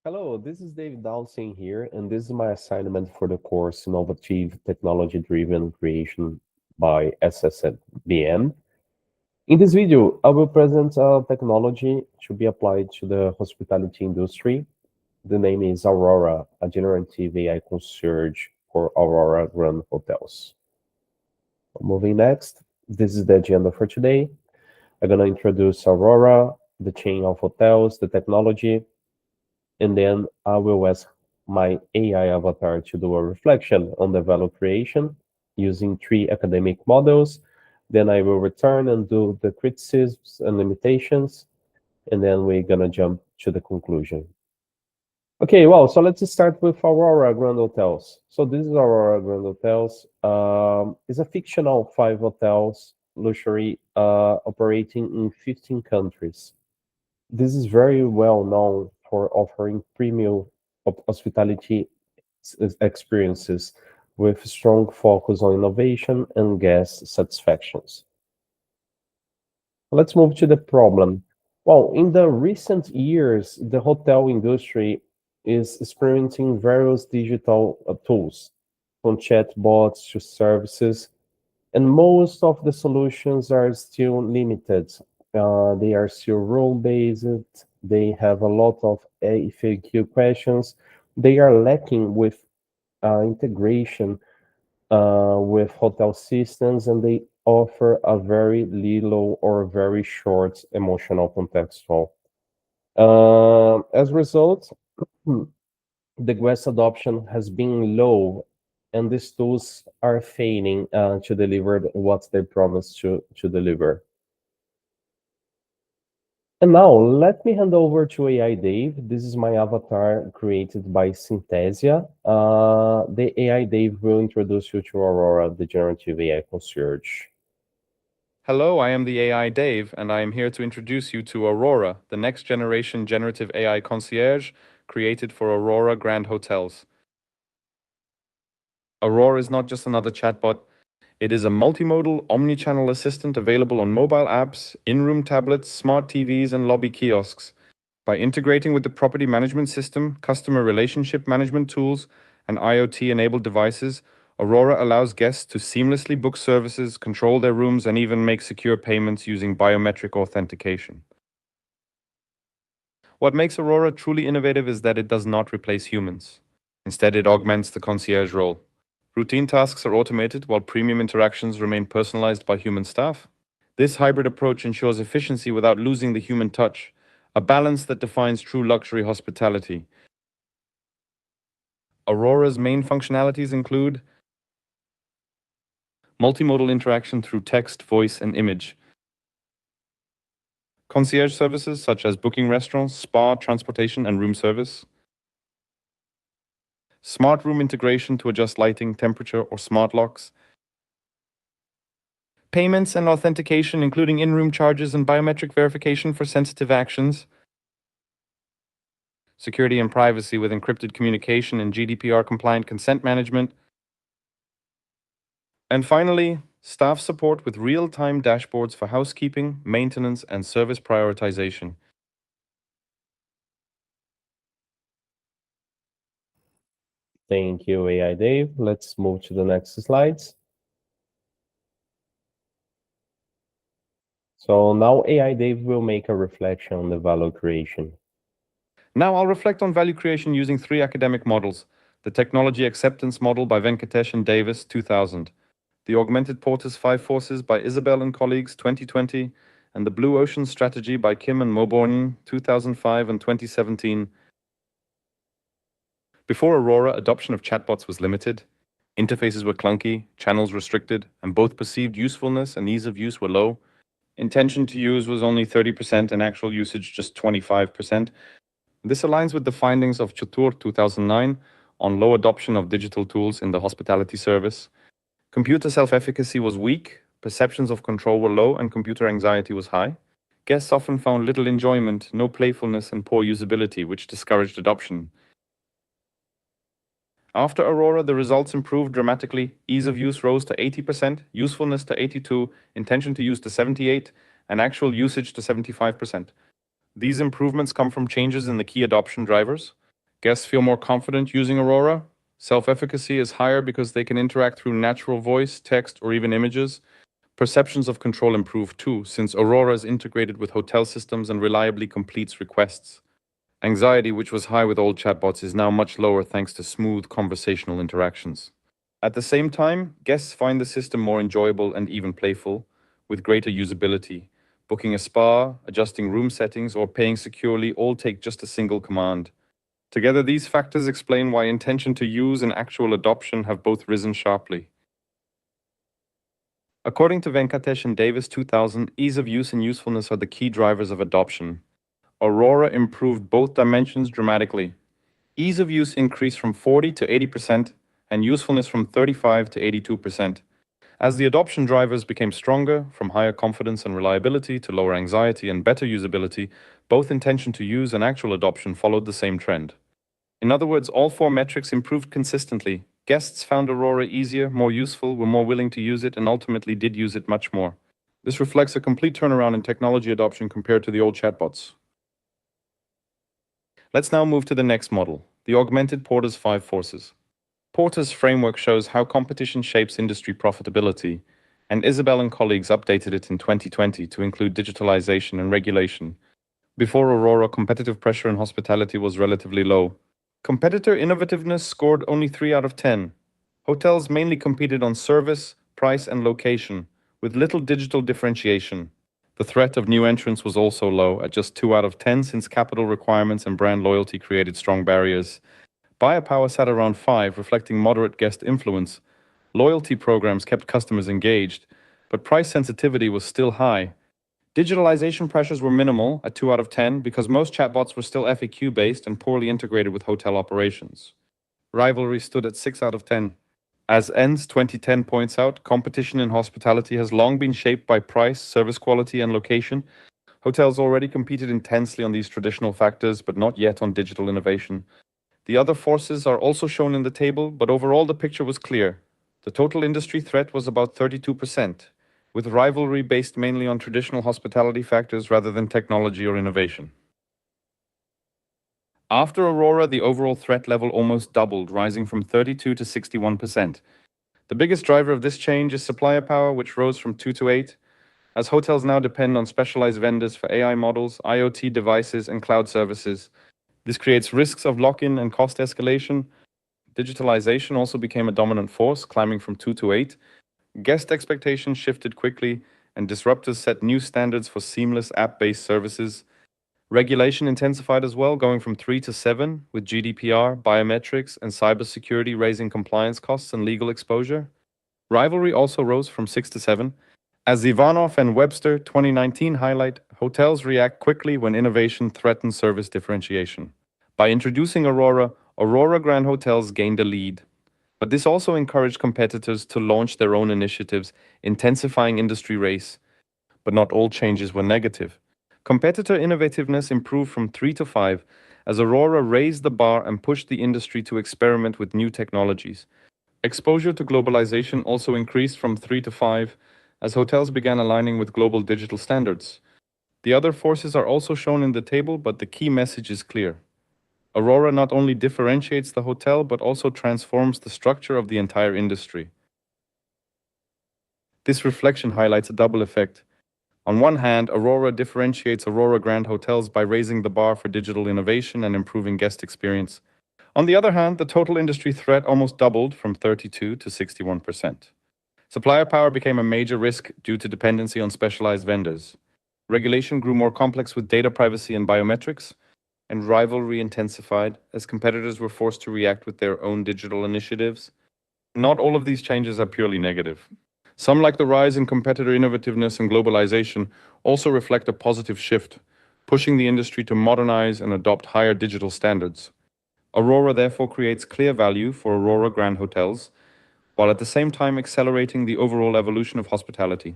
Hello, this is David Dowsing here, and this is my assignment for the course Innovative Technology-Driven Creation by SSBM. In this video, I will present a technology to be applied to the hospitality industry. The name is Aurora, a generative AI concierge for Aurora Grand Hotels. Moving next, this is the agenda for today. I'm going to introduce Aurora, the chain of hotels, the technology, and then I will ask my AI avatar to do a reflection on the value creation using three academic models. Then I will return and do the criticisms and limitations, and then we're gonna jump to the conclusion. Okay, well, so let's start with Aurora Grand Hotels. So this is Aurora Grand Hotels. It's a fictional 5 hotels luxury operating in 15 countries. This is very well known for offering premium hospitality experiences with strong focus on innovation and guest satisfactions. Let's move to the problem. Well, in the recent years, the hotel industry is experimenting various digital tools, from chatbots to services, and most of the solutions are still limited. They are still rule-based. They have a lot of FAQ questions. They are lacking with integration with hotel systems, and they offer a very little or very short emotional contextual. As a result, the guest adoption has been low, and these tools are failing to deliver what they promised to deliver. And now let me hand over to AI Dave. This is my avatar created by Synthesia. The AI Dave will introduce you to Aurora, the generative AI concierge. Hello, I am the AI Dave, and I am here to introduce you to Aurora, the next generation generative AI concierge created for Aurora Grand Hotels. Aurora is not just another chatbot, it is a multimodal, omni-channel assistant available on mobile apps, in-room tablets, smart TVs, and lobby kiosks. By integrating with the property management system, customer relationship management tools, and IoT-enabled devices, Aurora allows guests to seamlessly book services, control their rooms, and even make secure payments using biometric authentication. What makes Aurora truly innovative is that it does not replace humans. Instead, it augments the concierge role. Routine tasks are automated while premium interactions remain personalized by human staff. This hybrid approach ensures efficiency without losing the human touch, a balance that defines true luxury hospitality. Aurora's main functionalities include multimodal interaction through text, voice, and image, concierge services such as booking restaurants, spa, transportation, and room service, smart room integration to adjust lighting, temperature, or smart locks, payments and authentication including in-room charges and biometric verification for sensitive actions, security and privacy with encrypted communication and GDPR-compliant consent management, and finally, staff support with real-time dashboards for housekeeping, maintenance, and service prioritization. Thank you, AI Dave. Let's move to the next slides. So now AI Dave will make a reflection on the value creation. Now I'll reflect on value creation using three academic models: the Technology Acceptance Model by Venkatesh and Davis, 2000, the Augmented Porter's Five Forces by Isabel and colleagues, 2020, and the Blue Ocean Strategy by Kim and Moborn, 2005 and 2017. Before Aurora, adoption of chatbots was limited. Interfaces were clunky, channels restricted, and both perceived usefulness and ease of use were low. Intention to use was only 30% and actual usage just 25%. This aligns with the findings of Chatur 2009 on low adoption of digital tools in the hospitality service. Computer self-efficacy was weak, perceptions of control were low, and computer anxiety was high. Guests often found little enjoyment, no playfulness, and poor usability, which discouraged adoption. After Aurora, the results improved dramatically. Ease of use rose to 80%, usefulness to 82%, intention to use to 78%, and actual usage to 75%. These improvements come from changes in the key adoption drivers. Guests feel more confident using Aurora. Self-efficacy is higher because they can interact through natural voice, text, or even images. Perceptions of control improve too, since Aurora is integrated with hotel systems and reliably completes requests. Anxiety, which was high with old chatbots, is now much lower thanks to smooth conversational interactions. At the same time, guests find the system more enjoyable and even playful, with greater usability. Booking a spa, adjusting room settings, or paying securely all take just a single command. Together, these factors explain why intention to use and actual adoption have both risen sharply. According to Venkatesh and Davis 2000, ease of use and usefulness are the key drivers of adoption. Aurora improved both dimensions dramatically. Ease of use increased from 40 to 80% and usefulness from 35 to 82%. As the adoption drivers became stronger, from higher confidence and reliability to lower anxiety and better usability, both intention to use and actual adoption followed the same trend. In other words, all four metrics improved consistently. Guests found Aurora easier, more useful, were more willing to use it, and ultimately did use it much more. This reflects a complete turnaround in technology adoption compared to the old chatbots. Let's now move to the next model, the Augmented Porter's 5 Forces. Porter's framework shows how competition shapes industry profitability, and Isabel and colleagues updated it in 2020 to include digitalization and regulation. Before Aurora, competitive pressure in hospitality was relatively low. Competitor innovativeness scored only 3 out of 10. Hotels mainly competed on service, price, and location, with little digital differentiation. The threat of new entrants was also low, at just 2 out of 10, since capital requirements and brand loyalty created strong barriers. Buyer power sat around 5, reflecting moderate guest influence. Loyalty programs kept customers engaged, but price sensitivity was still high. Digitalization pressures were minimal at 2 out of 10 because most chatbots were still FAQ-based and poorly integrated with hotel operations. Rivalry stood at 6 out of 10. As ENDS 2010 points out, competition in hospitality has long been shaped by price, service quality, and location. Hotels already competed intensely on these traditional factors, but not yet on digital innovation. The other forces are also shown in the table, but overall the picture was clear. The total industry threat was about 32%, with rivalry based mainly on traditional hospitality factors rather than technology or innovation. After Aurora, the overall threat level almost doubled, rising from 32 to 61%. The biggest driver of this change is supplier power, which rose from 2 to 8, as hotels now depend on specialized vendors for AI models, IoT devices, and cloud services. This creates risks of lock-in and cost escalation. Digitalization also became a dominant force, climbing from 2 to 8. Guest expectations shifted quickly, and disruptors set new standards for seamless app-based services. Regulation intensified as well, going from 3 to 7, with GDPR, biometrics, and cybersecurity raising compliance costs and legal exposure. Rivalry also rose from 6 to 7. As Ivanov and Webster 2019 highlight, hotels react quickly when innovation threatens service differentiation. By introducing Aurora, Aurora Grand Hotels gained a lead. But this also encouraged competitors to launch their own initiatives, intensifying industry race. But not all changes were negative. Competitor innovativeness improved from 3 to 5 as Aurora raised the bar and pushed the industry to experiment with new technologies. Exposure to globalization also increased from 3 to 5 as hotels began aligning with global digital standards. The other forces are also shown in the table, but the key message is clear. Aurora not only differentiates the hotel, but also transforms the structure of the entire industry. This reflection highlights a double effect. On one hand, Aurora differentiates Aurora Grand Hotels by raising the bar for digital innovation and improving guest experience. On the other hand, the total industry threat almost doubled from 32 to 61%. Supplier power became a major risk due to dependency on specialized vendors. Regulation grew more complex with data privacy and biometrics, and rivalry intensified as competitors were forced to react with their own digital initiatives. Not all of these changes are purely negative. Some, like the rise in competitor innovativeness and globalization, also reflect a positive shift, pushing the industry to modernize and adopt higher digital standards. Aurora therefore creates clear value for Aurora Grand Hotels, while at the same time accelerating the overall evolution of hospitality.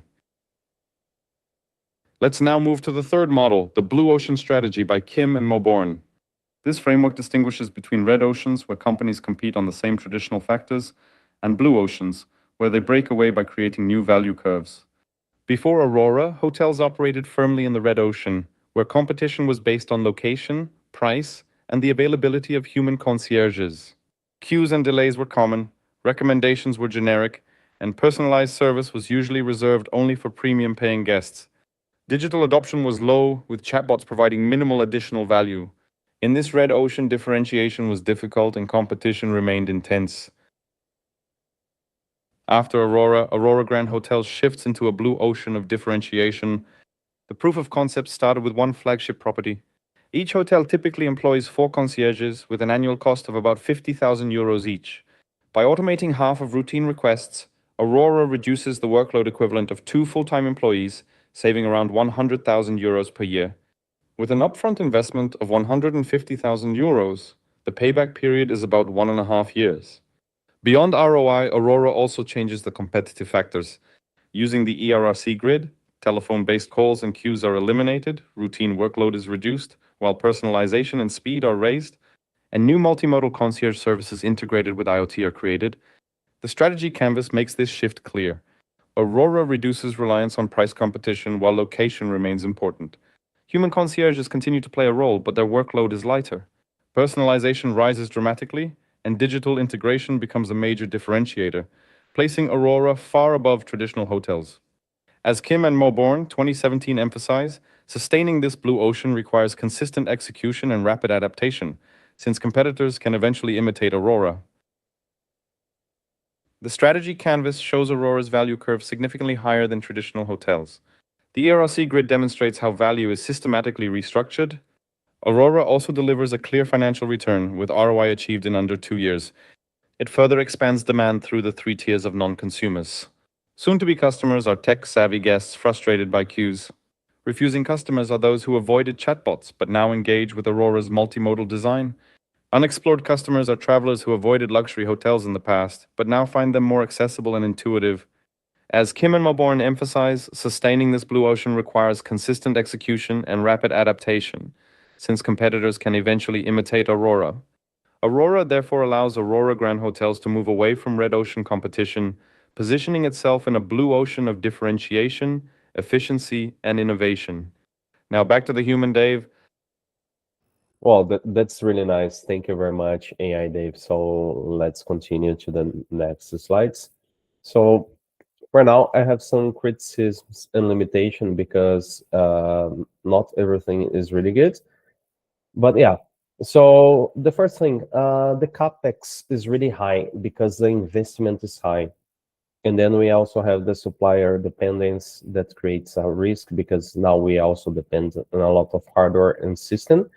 Let's now move to the third model, the Blue Ocean Strategy by Kim and Moborn. This framework distinguishes between red oceans, where companies compete on the same traditional factors, and blue oceans, where they break away by creating new value curves. Before Aurora, hotels operated firmly in the red ocean, where competition was based on location, price, and the availability of human concierges. Queues and delays were common, recommendations were generic, and personalized service was usually reserved only for premium paying guests. Digital adoption was low, with chatbots providing minimal additional value. In this red ocean, differentiation was difficult and competition remained intense. After Aurora Grand Hotels shifts into a blue ocean of differentiation. The proof of concept started with one flagship property. Each hotel typically employs 4 concierges with an annual cost of about 50,000 euros each. By automating half of routine requests, Aurora reduces the workload equivalent of 2 full-time employees, saving around 100,000 euros per year. With an upfront investment of 150,000 euros, the payback period is about 1.5 years. Beyond ROI, Aurora also changes the competitive factors. Using the ERRC grid, telephone-based calls and queues are eliminated, routine workload is reduced, while personalization and speed are raised, and new multimodal concierge services integrated with IoT are created. The strategy canvas makes this shift clear. Aurora reduces reliance on price competition while location remains important. Human concierges continue to play a role, but their workload is lighter. Personalization rises dramatically, and digital integration becomes a major differentiator, placing Aurora far above traditional hotels. As Kim and Moborn 2017 emphasize, sustaining this blue ocean requires consistent execution and rapid adaptation, since competitors can eventually imitate Aurora. The strategy canvas shows Aurora's value curve significantly higher than traditional hotels. The ERRC grid demonstrates how value is systematically restructured. Aurora also delivers a clear financial return, with ROI achieved in under 2 years. It further expands demand through the 3 tiers of non-consumers. Soon-to-be customers are tech-savvy guests frustrated by queues. Refusing customers are those who avoided chatbots but now engage with Aurora's multimodal design. Unexplored customers are travelers who avoided luxury hotels in the past but now find them more accessible and intuitive. As Kim and Moborn emphasize, sustaining this blue ocean requires consistent execution and rapid adaptation, since competitors can eventually imitate Aurora. Aurora therefore allows Aurora Grand Hotels to move away from red ocean competition, positioning itself in a blue ocean of differentiation, efficiency, and innovation. Now back to the human, Dave. Well, that's really nice. Thank you very much, AI Dave. So let's continue to the next slides. So for now, I have some criticisms and limitation because not everything is really good. But yeah, so the first thing, the capex is really high because the investment is high. And then we also have the supplier dependence that creates a risk because now we also depend on a lot of hardware and system.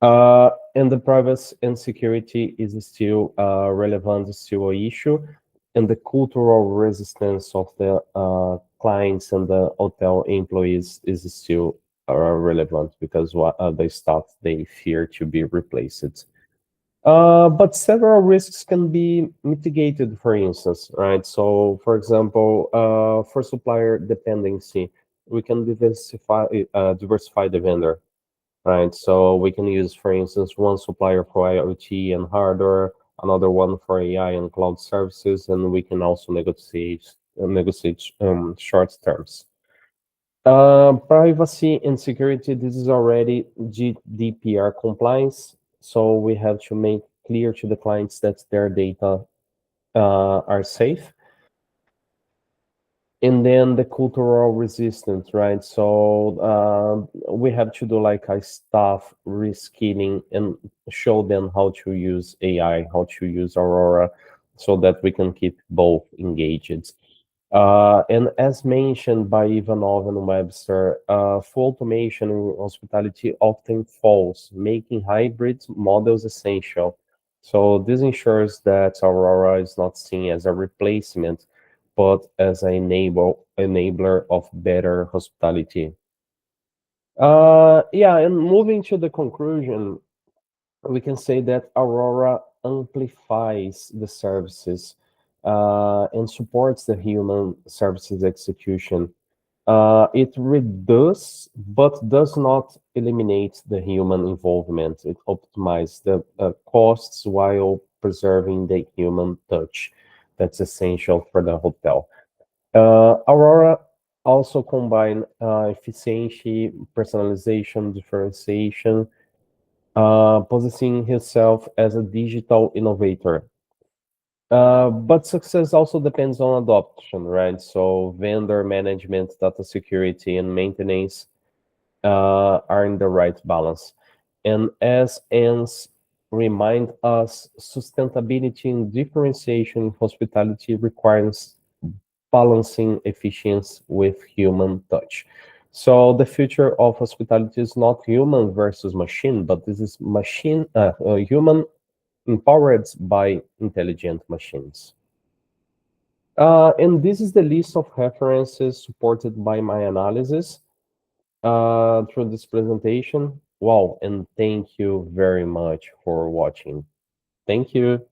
And the privacy and security is still relevant, still an issue. And the cultural resistance of the clients and the hotel employees is still relevant because they start, they fear to be replaced. But several risks can be mitigated, for instance, right? So, for example, for supplier dependency, we can diversify the vendor, right? So we can use, for instance, one supplier for IoT and hardware, another one for AI and cloud services, and we can also negotiate short terms. Privacy and security, this is already GDPR compliance, so we have to make clear to the clients that their data are safe. And then the cultural resistance, right? So we have to do like a staff reskilling and show them how to use AI, how to use Aurora, so that we can keep both engaged. And as mentioned by Ivanov and Webster, full automation in hospitality often falls, making hybrid models essential. So this ensures that Aurora is not seen as a replacement, but as an enabler of better hospitality. Yeah, and moving to the conclusion, we can say that Aurora amplifies the services and supports the human services execution. It reduces, but does not eliminate the human involvement. It optimizes the costs while preserving the human touch that's essential for the hotel. Aurora also combine efficiency, personalization, differentiation, positioning himself as a digital innovator. But success also depends on adoption, right? So vendor management, data security, and maintenance are in the right balance. And as ends remind us, sustainability and differentiation in hospitality requires balancing efficiency with human touch. So the future of hospitality is not human versus machine, but this is human empowered by intelligent machines. And this is the list of references supported by my analysis through this presentation. Wow, and thank you very much for watching. Thank you.